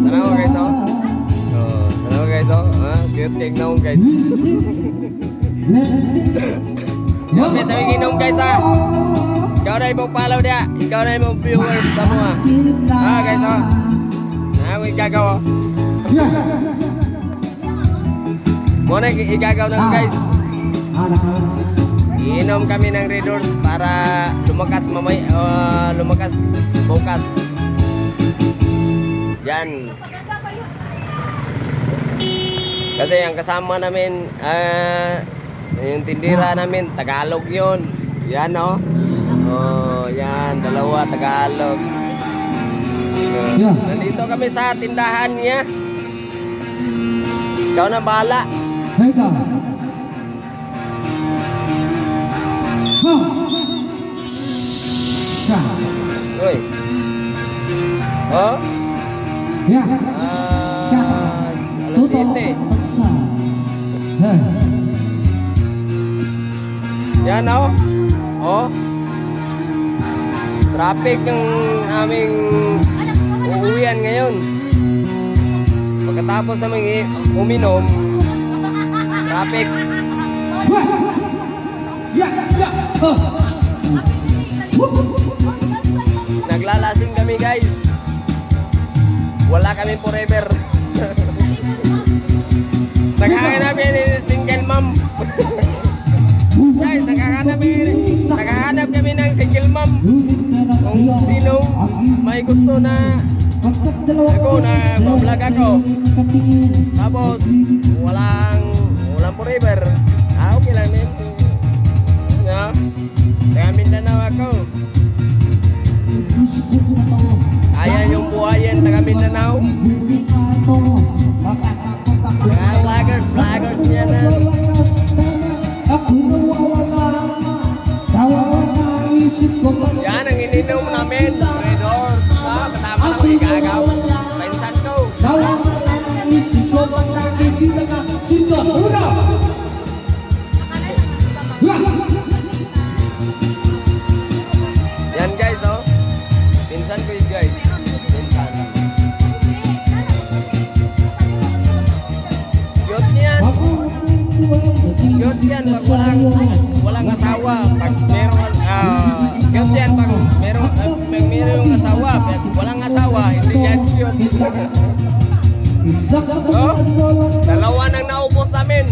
Tanaw guys oh. Oh, tanaw guys oh. Ah, cute cake na guys. Yo, may tawag inom guys ah. Ikaw na yung follow dia. Ikaw na yung viewers sa mga. Ah guys oh. Nah, may gagaw oh. Muna igagaw na guys. Iinom kami ng Red Horse para lumakas lumakas bukas. Yan. Kasi ang kasama namin yung tindira namin Tagalog yun. Yan oh. Oh, yan dalawa Tagalog. Nandito kami sa tindahan niya. Ikaw na bahala. Hega. Uy. Oh? Ya. Alas 7. Yan oh. Oh. Traffic yung aming uuwian ngayon. Pagkatapos namin uminom, traffic. Naglalasing kami guys. Wala kami forever. Naghahanap yan ni single mom. Guys, naghahanap kami ng single mom. Kung sino may gusto na ako na vlog ako. Tapos walang forever. Ah, okay lang din. Ya. Taga Mindanao ako. Ayan yung buhayan taga Mindanao. Mga vloggers niya na. Yan ang ininom namin. Red Horse. Kasama ng igagaw. Pinsan ko. Yan guys oh. Pinsan ko yun guys. Pinsan. Cute yan. Cute yan pag walang asawa. Pag meron cute yan pag meron asawa. Pag walang asawa, hindi yan cute. Oh, dalawa nang naubos namin.